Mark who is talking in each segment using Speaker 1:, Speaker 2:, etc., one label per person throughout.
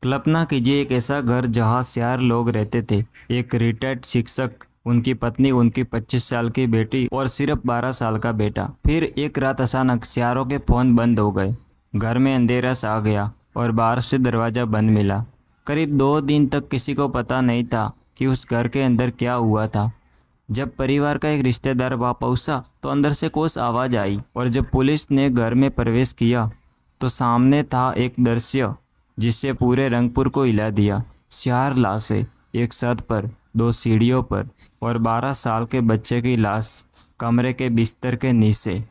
Speaker 1: कल्पना कीजिए एक ऐसा घर जहां 4 लोग रहते थे। एक रिटायर्ड शिक्षक, उनकी पत्नी, उनकी 25 साल की बेटी और सिर्फ 12 साल का बेटा। फिर एक रात अचानक चारों के फोन बंद हो गए। घर में अंधेरा सा गया और बाहर से दरवाज़ा बंद मिला। करीब 2 दिन तक किसी को पता नहीं था कि उस घर के अंदर क्या हुआ था। जब परिवार का एक रिश्तेदार वहाँ पहुंचा तो अंदर से कुछ आवाज़ आई और जब पुलिस ने घर में प्रवेश किया तो सामने था एक दृश्य जिससे पूरे रंगपुर को हिला दिया। 4 लाशें, एक छत पर, 2 सीढ़ियों पर और 12 साल के बच्चे की लाश कमरे के बिस्तर के नीचे।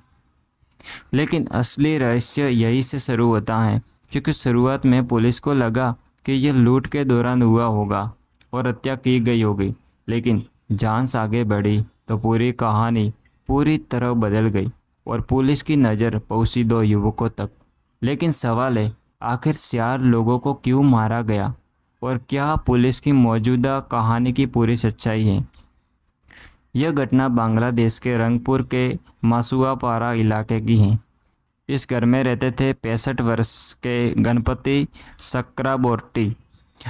Speaker 1: लेकिन असली रहस्य यहीं से शुरू होता है, क्योंकि शुरुआत में पुलिस को लगा कि यह लूट के दौरान हुआ होगा और हत्या की गई होगी। लेकिन जांच आगे बढ़ी तो पूरी कहानी पूरी तरह बदल गई और पुलिस की नज़र पहुंची 2 युवकों तक। लेकिन सवाल है, आखिर 4 लोगों को क्यों मारा गया और क्या पुलिस की मौजूदा कहानी की पूरी सच्चाई है? यह घटना बांग्लादेश के रंगपुर के मासुआपारा इलाके की है। इस घर में रहते थे 65 वर्ष के गणपति सक्राबोर्टी,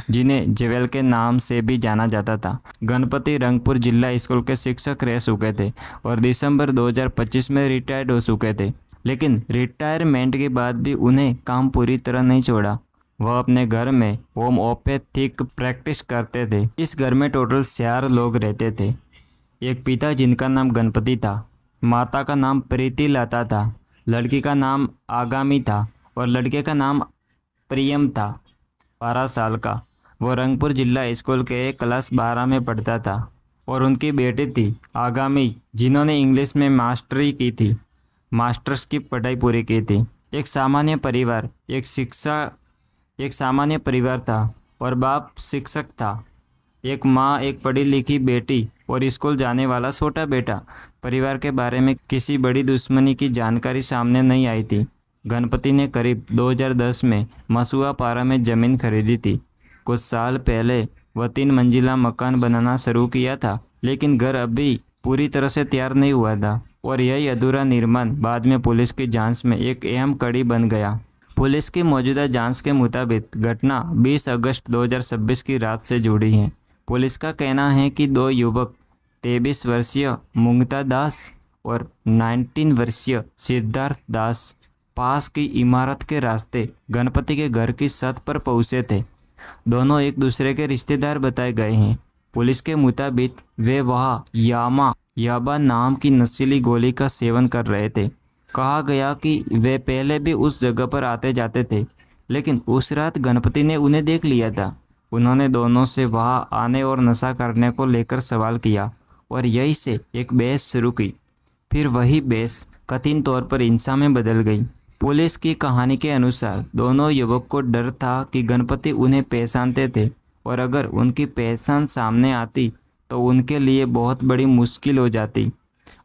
Speaker 1: जिन्हें जेवेल के नाम से भी जाना जाता था। गणपति रंगपुर जिला स्कूल के शिक्षक रह चुके थे और दिसंबर 2025 में रिटायर्ड हो चुके थे। लेकिन रिटायरमेंट के बाद भी उन्हें काम पूरी तरह नहीं छोड़ा। वह अपने घर में होम्योपैथिक प्रैक्टिस करते थे। इस घर में टोटल 4 लोग रहते थे। एक पिता जिनका नाम गणपति था, माता का नाम प्रीति लता था, लड़की का नाम आगामी था और लड़के का नाम प्रियम था। 12 साल का वो रंगपुर जिला स्कूल के क्लास 12 में पढ़ता था और उनकी बेटी थी आगामी, जिन्होंने इंग्लिश में मास्टर्स की पढ़ाई पूरी की थी। एक सामान्य परिवार था और बाप शिक्षक था। एक माँ, एक पढ़ी लिखी बेटी और स्कूल जाने वाला छोटा बेटा। परिवार के बारे में किसी बड़ी दुश्मनी की जानकारी सामने नहीं आई थी। गणपति ने करीब 2010 में मसुआपारा में ज़मीन खरीदी थी। कुछ साल पहले वह 3 मंजिला मकान बनाना शुरू किया था, लेकिन घर अभी पूरी तरह से तैयार नहीं हुआ था और यही अधूरा निर्माण बाद में पुलिस की जांच में एक अहम कड़ी बन गया। पुलिस की मौजूदा जांच के मुताबिक घटना 20 अगस्त 2026 की रात से जुड़ी है। पुलिस का कहना है कि 2 युवक, 23 वर्षीय मुंगता दास और 19 वर्षीय सिद्धार्थ दास, पास की इमारत के रास्ते गणपति के घर की छत पर पहुंचे थे। दोनों एक दूसरे के रिश्तेदार बताए गए हैं। पुलिस के मुताबिक वे वहाँ याबा नाम की नशीली गोली का सेवन कर रहे थे। कहा गया कि वे पहले भी उस जगह पर आते जाते थे, लेकिन उस रात गणपति ने उन्हें देख लिया था। उन्होंने दोनों से वहाँ आने और नशा करने को लेकर सवाल किया और यहीं से एक बहस शुरू की। फिर वही बहस कथित तौर पर हिंसा में बदल गई। पुलिस की कहानी के अनुसार दोनों युवक को डर था कि गणपति उन्हें पहचानते थे और अगर उनकी पहचान सामने आती तो उनके लिए बहुत बड़ी मुश्किल हो जाती।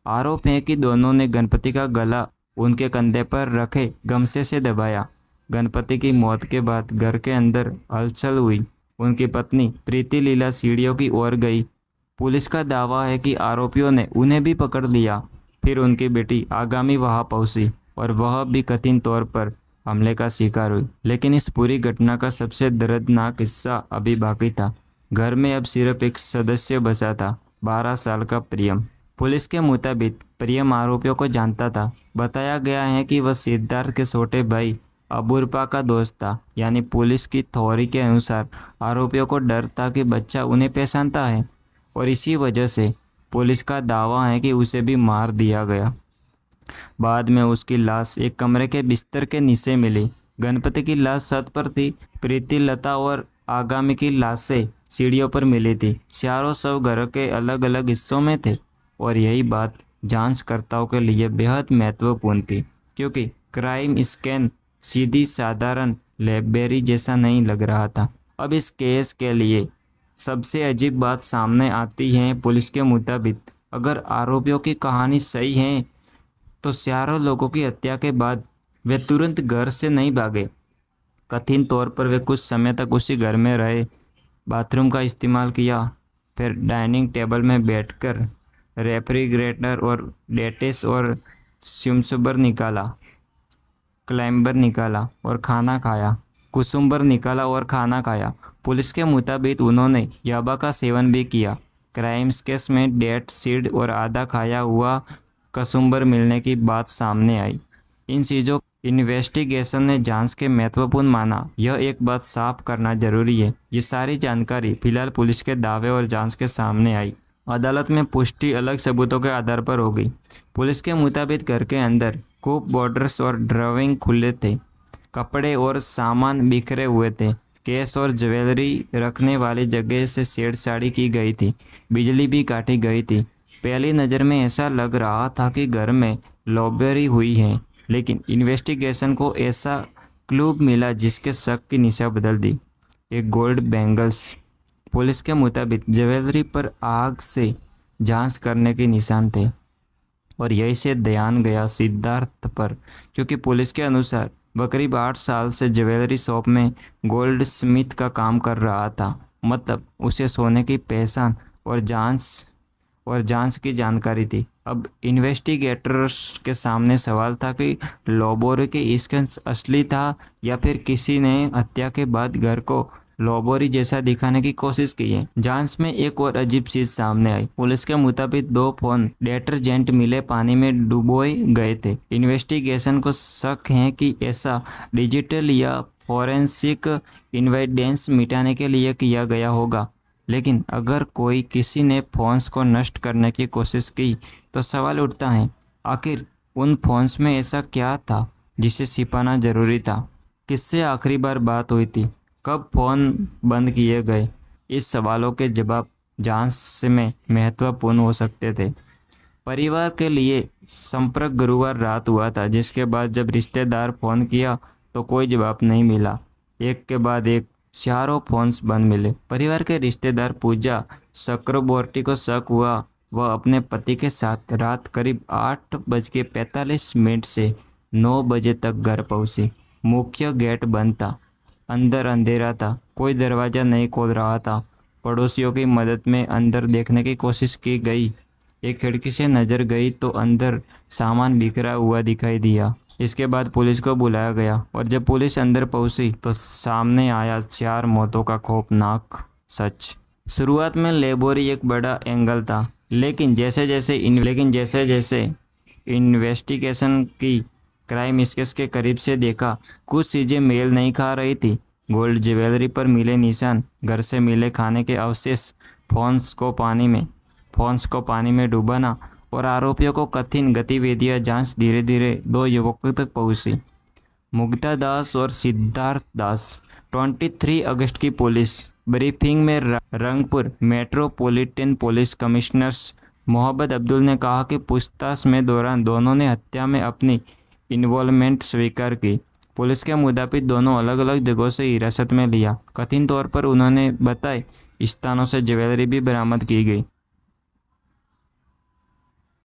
Speaker 1: आरोप है कि दोनों ने गणपति का गला उनके कंधे पर रखे गमछे से दबाया। गणपति की मौत के बाद घर के अंदर हलचल हुई। उनकी पत्नी प्रीति लीला सीढ़ियों की ओर गई। पुलिस का दावा है कि आरोपियों ने उन्हें भी पकड़ लिया। फिर उनकी बेटी आगामी वहां पहुंची और वह भी कथित तौर पर हमले का शिकार हुई। लेकिन इस पूरी घटना का सबसे दर्दनाक हिस्सा अभी बाकी था। घर में अब सिर्फ एक सदस्य बचा था, 12 साल का प्रियम। पुलिस के मुताबिक प्रियम आरोपियों को जानता था। बताया गया है कि वह सिद्धार्थ के छोटे भाई अबूरपा का दोस्त था। यानी पुलिस की थ्योरी के अनुसार आरोपियों को डर था कि बच्चा उन्हें पहचानता है और इसी वजह से पुलिस का दावा है कि उसे भी मार दिया गया। बाद में उसकी लाश एक कमरे के बिस्तर के नीचे मिली। गणपति की लाश छत पर थी। प्रीति लता और आगामी की लाशें सीढ़ियों पर मिली थी। चारों शव घर के अलग अलग हिस्सों में थे और यही बात जांचकर्ताओं के लिए बेहद महत्वपूर्ण थी, क्योंकि क्राइम स्कैन सीधी साधारण लाइब्रेरी जैसा नहीं लग रहा था। अब इस केस के लिए सबसे अजीब बात सामने आती है। पुलिस के मुताबिक अगर आरोपियों की कहानी सही है तो 4 लोगों की हत्या के बाद वे तुरंत घर से नहीं भागे। कथित तौर पर वे कुछ समय तक उसी घर में रहे, बाथरूम का इस्तेमाल किया, फिर डाइनिंग टेबल में बैठकर रेफ्रिजरेटर और डेटेस और क्लाइंबर निकाला और खाना खाया। कुसुम्बर निकाला और खाना खाया। पुलिस के मुताबिक उन्होंने याबा का सेवन भी किया। क्राइम्स केस में डेट सीड और आधा खाया हुआ कसूम्बर मिलने की बात सामने आई। इन चीज़ों इन्वेस्टिगेशन ने जांच के महत्वपूर्ण माना। यह एक बात साफ करना जरूरी है, ये सारी जानकारी फिलहाल पुलिस के दावे और जांच के सामने आई। अदालत में पुष्टि अलग सबूतों के आधार पर हो गई। पुलिस के मुताबिक घर के अंदर कूप बॉर्डर्स और ड्राइंग खुले थे। कपड़े और सामान बिखरे हुए थे। केस और ज्वेलरी रखने वाली जगह से छेड़छाड़ी की गई थी। बिजली भी काटी गई थी। पहली नज़र में ऐसा लग रहा था कि घर में लॉबरी हुई है, लेकिन इन्वेस्टिगेशन को ऐसा क्लू मिला जिसके शक की निशा बदल दी। एक गोल्ड बैंगल्स। पुलिस के मुताबिक ज्वेलरी पर आग से जांच करने के निशान थे और यही से ध्यान गया सिद्धार्थ पर, क्योंकि पुलिस के अनुसार वह करीब 8 साल से ज्वेलरी शॉप में गोल्ड स्मिथ का काम कर रहा था। मतलब उसे सोने की पहचान और जांच की जानकारी थी। अब इन्वेस्टिगेटर्स के सामने सवाल था कि लोबोरी के इसका असली था या फिर किसी ने हत्या के बाद घर को लोबोरी जैसा दिखाने की कोशिश की है। जांच में एक और अजीब चीज सामने आई। पुलिस के मुताबिक 2 फोन डिटर्जेंट मिले पानी में डुबोए गए थे। इन्वेस्टिगेशन को शक है कि ऐसा डिजिटल या फोरेंसिक एविडेंस मिटाने के लिए किया गया होगा। लेकिन अगर कोई किसी ने फोन्स को नष्ट करने की कोशिश की तो सवाल उठता है, आखिर उन फोन्स में ऐसा क्या था जिसे छिपाना जरूरी था? किससे आखिरी बार बात हुई थी? कब फ़ोन बंद किए गए? इस सवालों के जवाब जांच में महत्वपूर्ण हो सकते थे। परिवार के लिए संपर्क गुरुवार रात हुआ था, जिसके बाद जब रिश्तेदार फ़ोन किया तो कोई जवाब नहीं मिला। एक के बाद एक चारों फोन्स बंद मिले। परिवार के रिश्तेदार पूजा चक्रबोर्ती को शक हुआ वह अपने पति के साथ रात करीब 8:45 से 9 बजे तक घर पहुंची। मुख्य गेट बंद था, अंदर अंधेरा था, कोई दरवाज़ा नहीं खोल रहा था। पड़ोसियों की मदद में अंदर देखने की कोशिश की गई। एक खिड़की से नज़र गई तो अंदर सामान बिखरा हुआ दिखाई दिया। इसके बाद पुलिस को बुलाया गया और जब पुलिस अंदर पहुंची तो सामने आया 4 मौतों का खौफनाक सच। शुरुआत में लेबोरी एक बड़ा एंगल था, लेकिन जैसे जैसे इन्वेस्टिगेशन की क्राइम केस के करीब से देखा, कुछ चीज़ें मेल नहीं खा रही थी। गोल्ड ज्वेलरी पर मिले निशान, घर से मिले खाने के अवशेष, फोन्स को पानी में डुबाना और आरोपियों को कथित गतिविधियां। जांच धीरे धीरे 2 युवकों तक पहुंची, मुग्धा दास और सिद्धार्थ दास। 23 अगस्त की पुलिस ब्रीफिंग में Rangpur metropolitan police commissioner Mohammad Abdul ने कहा कि पूछताछ में दौरान दोनों ने हत्या में अपनी इन्वॉल्वमेंट स्वीकार की। पुलिस के मुताबिक दोनों अलग अलग जगहों से हिरासत में लिया। कथित तौर पर उन्होंने बताए स्थानों से ज्वेलरी भी बरामद की गई।